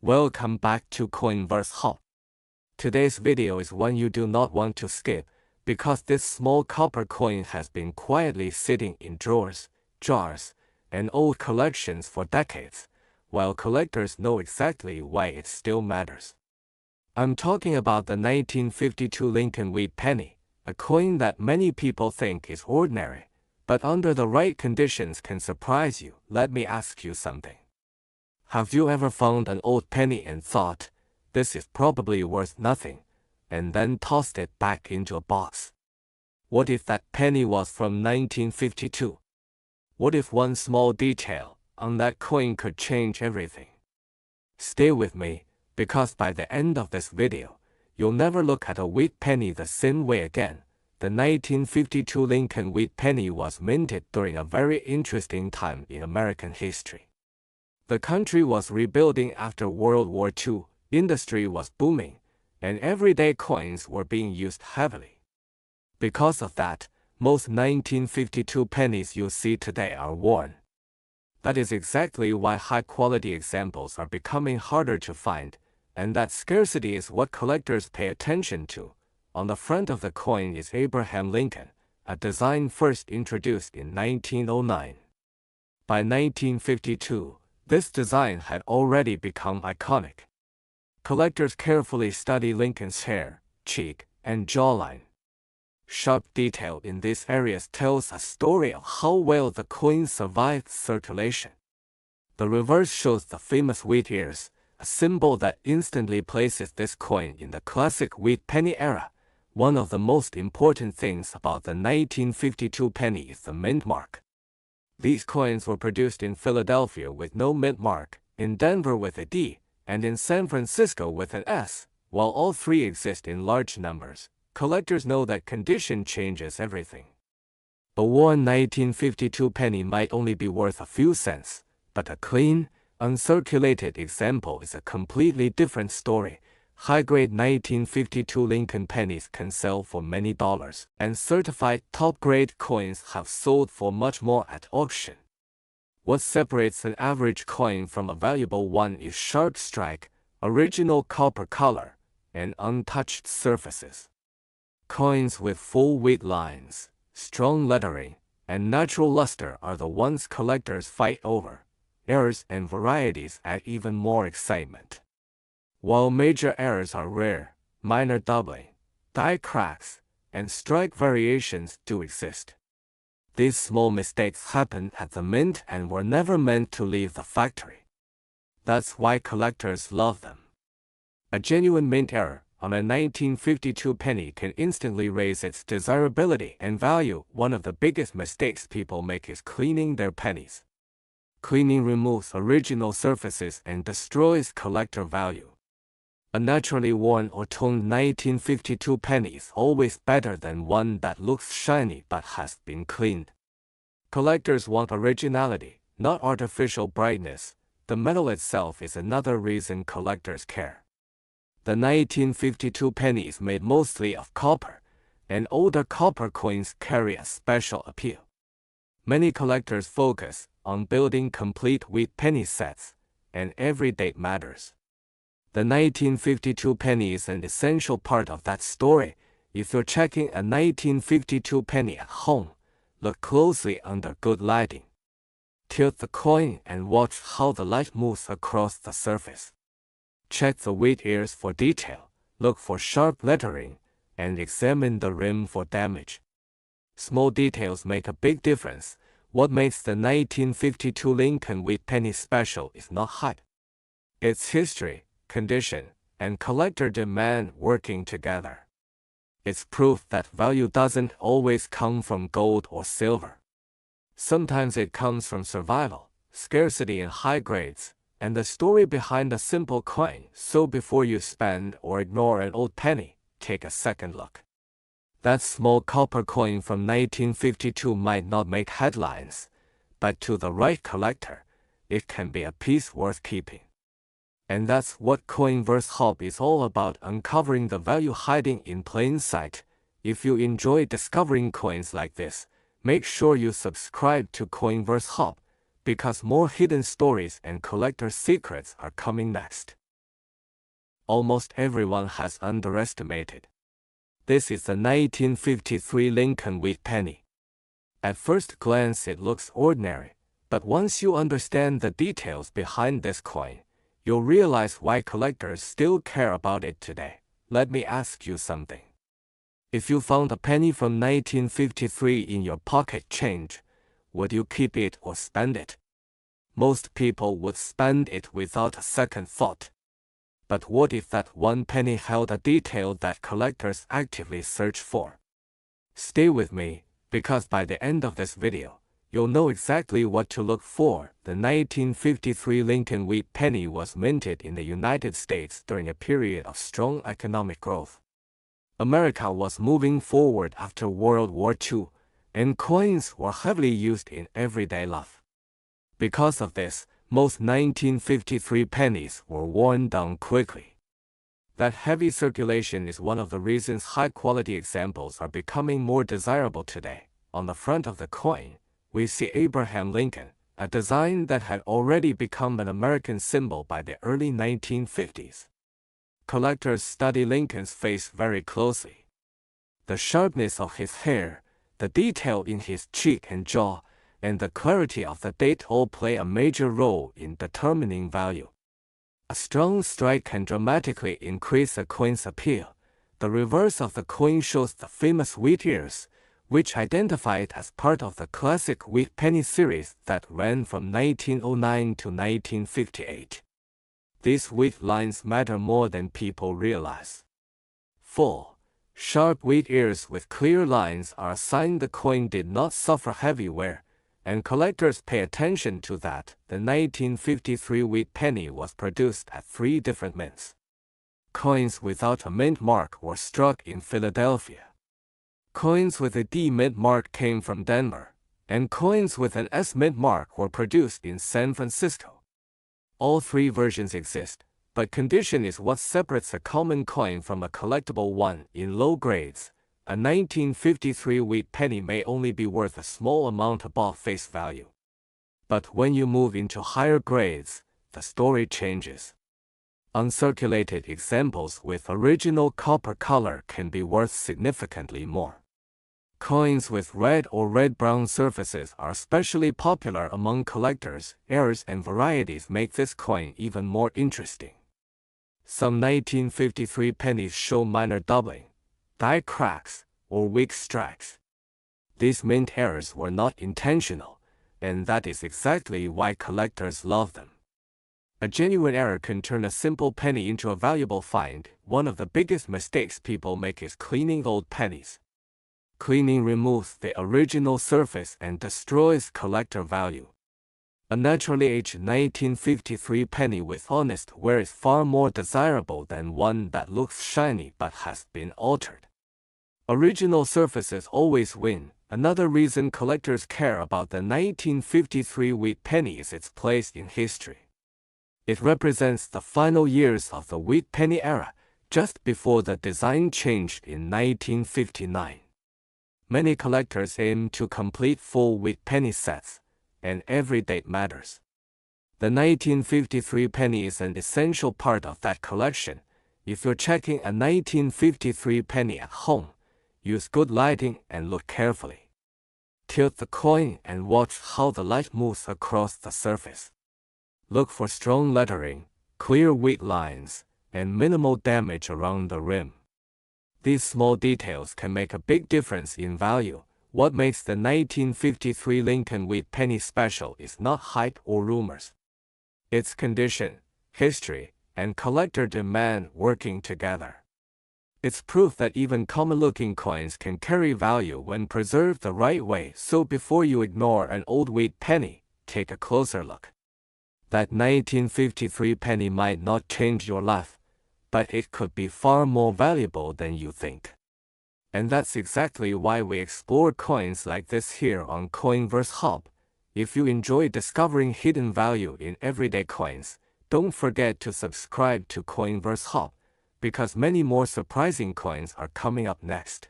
Welcome back to Coinverse Hub. Today's video is one you do not want to skip, because this small copper coin has been quietly sitting in drawers, jars, and old collections for decades, while collectors know exactly why it still matters. I'm talking about the 1952 Lincoln Wheat Penny, a coin that many people think is ordinary, but under the right conditions can surprise you. Let me ask you something. Have you ever found an old penny and thought, this is probably worth nothing, and then tossed it back into a box? What if that penny was from 1952? What if one small detail on that coin could change everything? Stay with me, because by the end of this video, you'll never look at a wheat penny the same way again. The 1952 Lincoln Wheat Penny was minted during a very interesting time in American history. The country was rebuilding after World War II, industry was booming, and everyday coins were being used heavily. Because of that, most 1952 pennies you see today are worn. That is exactly why high-quality examples are becoming harder to find, and that scarcity is what collectors pay attention to. On the front of the coin is Abraham Lincoln, a design first introduced in 1909. By 1952, this design had already become iconic. Collectors carefully study Lincoln's hair, cheek, and jawline. Sharp detail in these areas tells a story of how well the coin survived circulation. The reverse shows the famous wheat ears, a symbol that instantly places this coin in the classic wheat penny era. One of the most important things about the 1952 penny is the mint mark. These coins were produced in Philadelphia with no mint mark, in Denver with a D, and in San Francisco with an S. While all three exist in large numbers, collectors know that condition changes everything. A worn 1952 penny might only be worth a few cents, but a clean, uncirculated example is a completely different story. High-grade 1952 Lincoln pennies can sell for many dollars, and certified top-grade coins have sold for much more at auction. What separates an average coin from a valuable one is sharp strike, original copper color, and untouched surfaces. Coins with full wheat lines, strong lettering, and natural luster are the ones collectors fight over. Errors and varieties add even more excitement. While major errors are rare, minor doubling, die cracks, and strike variations do exist. These small mistakes happened at the mint and were never meant to leave the factory. That's why collectors love them. A genuine mint error on a 1952 penny can instantly raise its desirability and value. One of the biggest mistakes people make is cleaning their pennies. Cleaning removes original surfaces and destroys collector value. A naturally worn or toned 1952 penny is always better than one that looks shiny but has been cleaned. Collectors want originality, not artificial brightness. The metal itself is another reason collectors care. The 1952 penny is made mostly of copper, and older copper coins carry a special appeal. Many collectors focus on building complete wheat penny sets, and every date matters. The 1952 penny is an essential part of that story. If you're checking a 1952 penny at home, look closely under good lighting. Tilt the coin and watch how the light moves across the surface. Check the wheat ears for detail, look for sharp lettering, and examine the rim for damage. Small details make a big difference. What makes the 1952 Lincoln Wheat Penny special is not height. It's history, condition, and collector demand working together. It's proof that value doesn't always come from gold or silver. Sometimes it comes from survival, scarcity in high grades, and the story behind a simple coin. So before you spend or ignore an old penny, take a second look. That small copper coin from 1952 might not make headlines, but to the right collector, it can be a piece worth keeping. And that's what Coinverse Hub is all about, uncovering the value hiding in plain sight. If you enjoy discovering coins like this, make sure you subscribe to Coinverse Hub, because more hidden stories and collector secrets are coming next. almost everyone has underestimated. This is the 1953 Lincoln Wheat Penny. At first glance it looks ordinary, but once you understand the details behind this coin, you'll realize why collectors still care about it today. Let me ask you something. If you found a penny from 1953 in your pocket change, would you keep it or spend it? Most people would spend it without a second thought. But what if that one penny held a detail that collectors actively search for? Stay with me, because by the end of this video, you'll know exactly what to look for. The 1953 Lincoln Wheat Penny was minted in the United States during a period of strong economic growth. America was moving forward after World War II, and coins were heavily used in everyday life. Because of this, most 1953 pennies were worn down quickly. That heavy circulation is one of the reasons high-quality examples are becoming more desirable today. On the front of the coin, we see Abraham Lincoln, a design that had already become an American symbol by the early 1950s. Collectors study Lincoln's face very closely. The sharpness of his hair, the detail in his cheek and jaw, and the clarity of the date all play a major role in determining value. A strong strike can dramatically increase a coin's appeal. The reverse of the coin shows the famous wheat ears, which identify it as part of the classic wheat penny series that ran from 1909 to 1958. These wheat lines matter more than people realize. Full, sharp wheat ears with clear lines are a sign the coin did not suffer heavy wear, and collectors pay attention to that. The 1953 wheat penny was produced at 3 different mints. Coins without a mint mark were struck in Philadelphia. Coins with a D mint mark came from Denver, and coins with an S mint mark were produced in San Francisco. All 3 versions exist, but condition is what separates a common coin from a collectible one. In low grades, a 1953 wheat penny may only be worth a small amount above face value. But when you move into higher grades, the story changes. Uncirculated examples with original copper color can be worth significantly more. Coins with red or red-brown surfaces are especially popular among collectors. Errors and varieties make this coin even more interesting. Some 1953 pennies show minor doubling, die cracks, or weak strikes. These mint errors were not intentional, and that is exactly why collectors love them. A genuine error can turn a simple penny into a valuable find. One of the biggest mistakes people make is cleaning old pennies. Cleaning removes the original surface and destroys collector value. A naturally aged 1953 penny with honest wear is far more desirable than one that looks shiny but has been altered. Original surfaces always win. Another reason collectors care about the 1953 wheat penny is its place in history. It represents the final years of the wheat penny era, just before the design changed in 1959. Many collectors aim to complete full wheat penny sets, and every date matters. The 1953 penny is an essential part of that collection. If you're checking a 1953 penny at home, use good lighting and look carefully. Tilt the coin and watch how the light moves across the surface. Look for strong lettering, clear wheat lines, and minimal damage around the rim. These small details can make a big difference in value. What makes the 1953 Lincoln Wheat Penny special is not hype or rumors. It's condition, history, and collector demand working together. It's proof that even common-looking coins can carry value when preserved the right way. So before you ignore an old wheat penny, take a closer look. That 1953 penny might not change your life, but it could be far more valuable than you think. And that's exactly why we explore coins like this here on Coinverse Hub. If you enjoy discovering hidden value in everyday coins, don't forget to subscribe to Coinverse Hub, because many more surprising coins are coming up next.